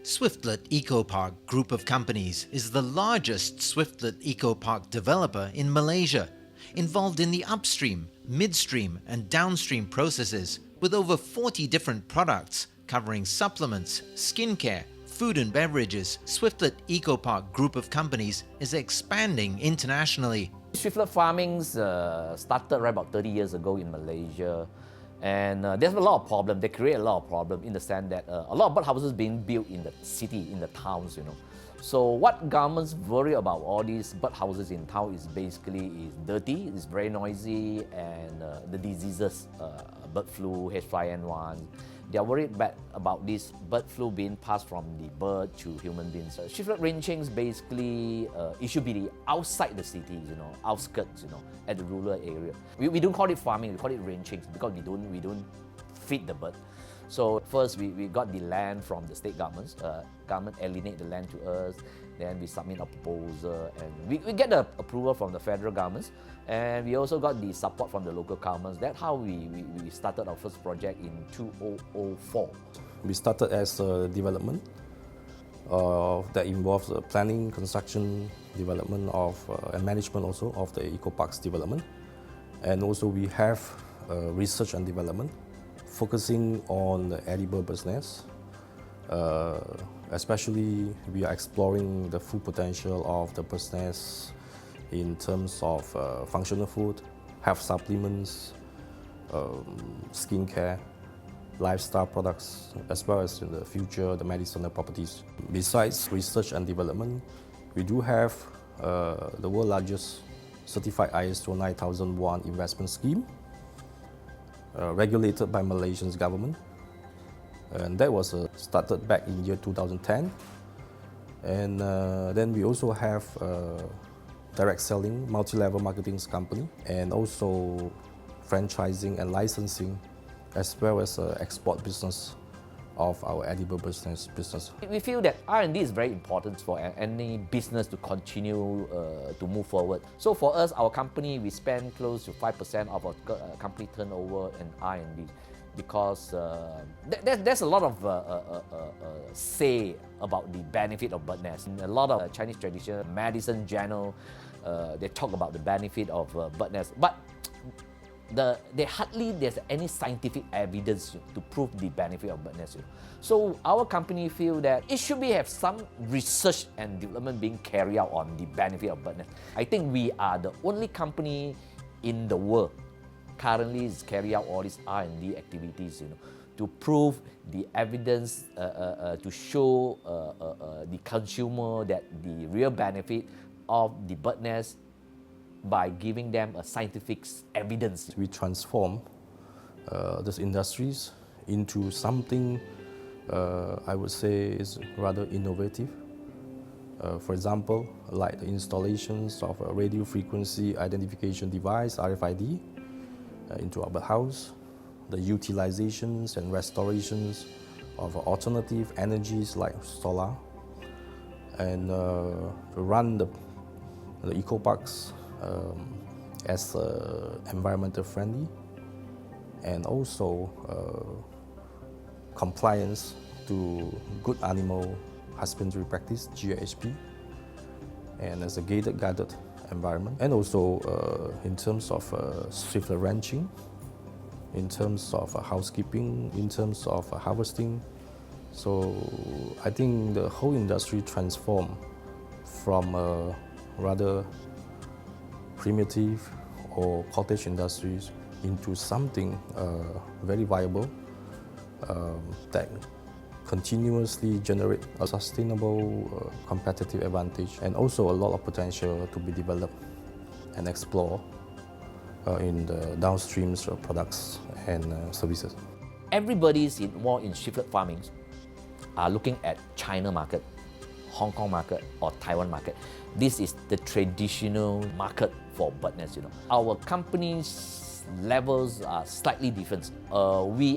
Swiftlet Ecopark Group of Companies is the largest Swiftlet Ecopark developer in Malaysia, involved in the upstream, midstream, and downstream processes with over 40 different products covering supplements, skincare, food and beverages. Swiftlet Ecopark Group of Companies is expanding internationally. Swiftlet farming started right about 30 years ago in Malaysia. And there's a lot of problems. They create a lot of problems in the sense that a lot of birdhouses being built in the city, in the towns, So what governments worry about all these birdhouses in town is basically dirty, it's very noisy, and the diseases, bird flu, H5N1. They are worried about this bird flu being passed from the bird to human beings. Swiftlet ranchings basically, it should be outside the cities, outskirts, at the rural area. We don't call it farming, we call it ranchings because we don't feed the bird. So first we got the land from the state governments. Government alienate the land to us. Then we submit a proposal and we get the approval from the federal governments. And we also got the support from the local governments. That's how we started our first project in 2004. We started as a development that involves planning, construction, development of and management also of the eco parks development. And also we have research and development focusing on the edible business. Especially we are exploring the full potential of the business in terms of functional food, health supplements, skincare, lifestyle products, as well as in the future the medicinal properties. Besides research and development, we do have the world's largest certified ISO 9001 investment scheme, regulated by Malaysian government. And that was started back in year 2010. And then we also have direct selling, multi-level marketing company, and also franchising and licensing, as well as export business of our edible business. We feel that R&D is very important for any business to continue to move forward. So for us, our company, we spend close to 5% of our company turnover in R&D. Because there's a lot of say about the benefit of bird nest. In a lot of Chinese tradition, medicine journal, they talk about the benefit of bird nest. But there's any scientific evidence to prove the benefit of bird nest. So our company feel that it should have some research and development being carried out on the benefit of bird nest. I think we are the only company in the world currently is carry out all these R&D activities, to prove the evidence, to show the consumer that the real benefit of the bird nest by giving them a scientific evidence. We transform these industries into something I would say is rather innovative. For example, like the installations of a radio frequency identification device, RFID, into our house, the utilizations and restorations of alternative energies like solar, and to run the eco parks as environmental friendly, and also compliance to good animal husbandry practice, GHP, and as a gated guided environment, and also in terms of swiftlet ranching, in terms of housekeeping, in terms of harvesting. So I think the whole industry transformed from a rather primitive or cottage industries into something very viable that continuously generate a sustainable competitive advantage, and also a lot of potential to be developed and explored in the downstream products and services. Everybody is involved in swiftlet farming are looking at China market, Hong Kong market, or Taiwan market. This is the traditional market for bird nest. Our company's levels are slightly different. We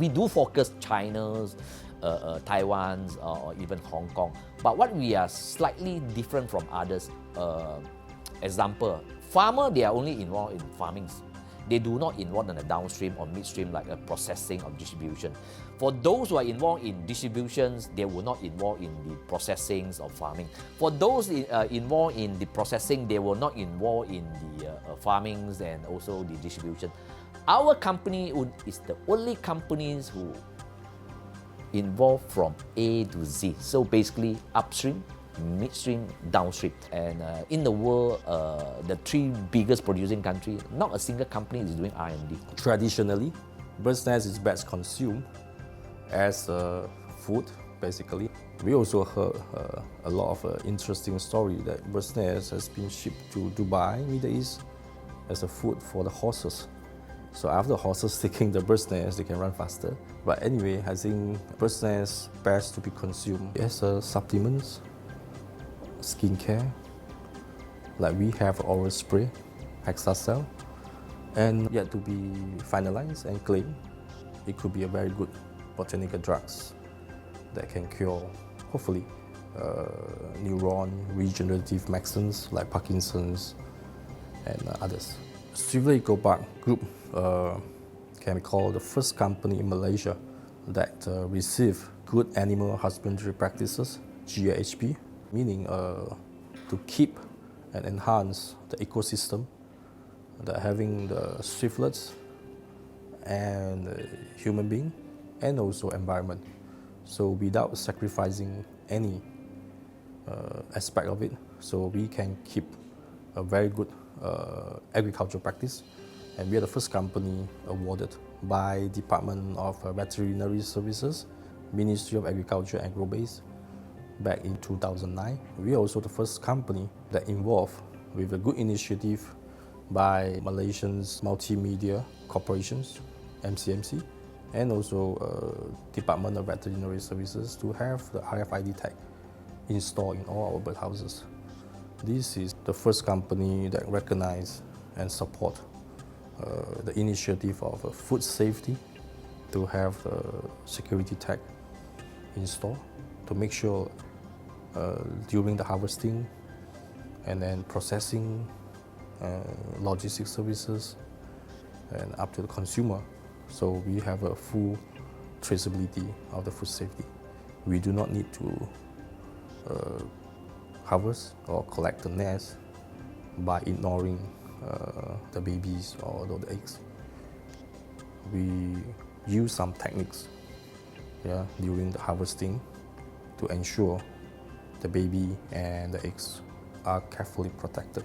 do focus China's, Taiwan's, or even Hong Kong. But what we are slightly different from others, example, farmer, they are only involved in farming. They do not involve in the downstream or midstream like a processing or distribution. For those who are involved in distributions, they will not involve in the processing of farming. For those involved in the processing, they will not involve in the farmings and also the distribution. Our company is the only companies who involved from A to Z. So basically upstream, midstream, downstream. And in the world, the three biggest producing countries, not a single company is doing R&D. Traditionally, bird's nest is best consumed as food, basically. We also heard a lot of interesting story that bird's nest has been shipped to Dubai, Middle East, as a food for the horses. So after the horses taking the bird's nest, they can run faster. But anyway, I think bird's nest best to be consumed as supplements, skincare, like we have oral spray, Hexacell, and yet to be finalized and claimed, it could be a very good botanical drugs that can cure, hopefully, neuron regenerative medicines like Parkinson's and others. Swivel Eco Park Group can be called the first company in Malaysia that received Good Animal Husbandry Practices, GAHP, meaning to keep and enhance the ecosystem, that having the swiftlets and human being and also environment. So without sacrificing any aspect of it, so we can keep a very good agricultural practice. And we are the first company awarded by Department of Veterinary Services, Ministry of Agriculture and Agro-Base back in 2009. We are also the first company that involved with a good initiative by Malaysians Multimedia Corporations, MCMC, and also Department of Veterinary Services to have the RFID tag installed in all our birdhouses. This is the first company that recognize and support the initiative of food safety to have the security tag installed to make sure during the harvesting and then processing, logistics services, and up to the consumer. So we have a full traceability of the food safety. We do not need to harvest or collect the nest by ignoring the babies or the eggs. We use some techniques during the harvesting to ensure the baby and the eggs are carefully protected.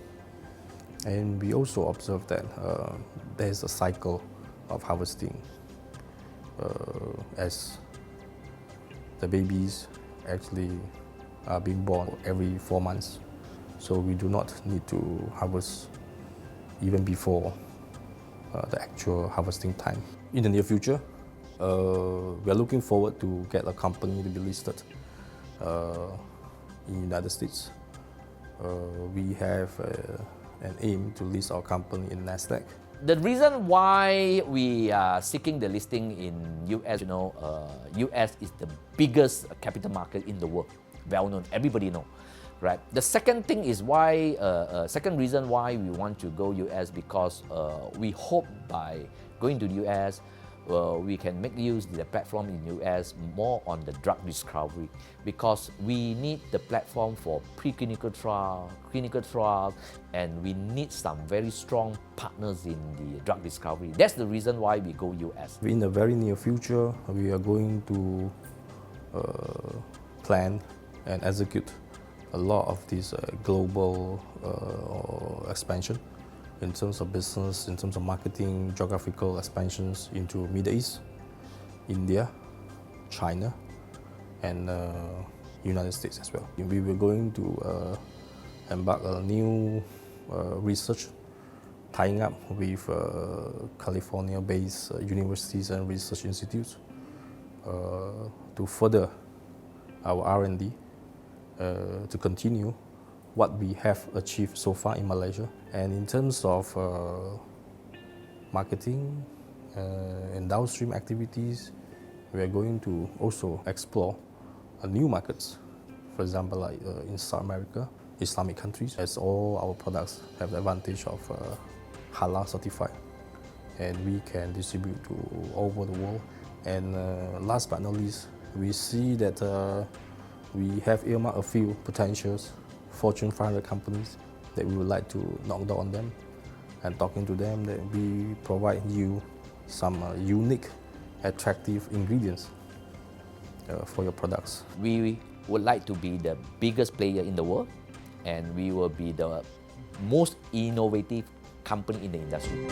And we also observe that there's a cycle of harvesting as the babies actually are being born every 4 months. So we do not need to harvest even before the actual harvesting time. In the near future, we are looking forward to get a company to be listed in the United States. We have an aim to list our company in NASDAQ. The reason why we are seeking the listing in US, US is the biggest capital market in the world, well known, everybody know, right? The second thing is why, second reason why we want to go US because we hope by going to the US, we can make use of the platform in US more on the drug discovery because we need the platform for preclinical trial, clinical trial, and we need some very strong partners in the drug discovery. That's the reason why we go US. In the very near future, we are going to plan and execute a lot of this global expansion in terms of business, in terms of marketing, geographical expansions into Middle East, India, China, and United States as well. We were going to embark a new research tying up with California-based universities and research institutes to further our R&D, to continue what we have achieved so far in Malaysia. And in terms of marketing and downstream activities, we are going to also explore new markets. For example, like in South America, Islamic countries, as all our products have the advantage of halal certified. and we can distribute to all over the world. And last but not least, we see that we have earmarked a few potentials Fortune 500 companies that we would like to knock down on them, and talking to them that we provide you some unique, attractive ingredients for your products. We would like to be the biggest player in the world, and we will be the most innovative company in the industry.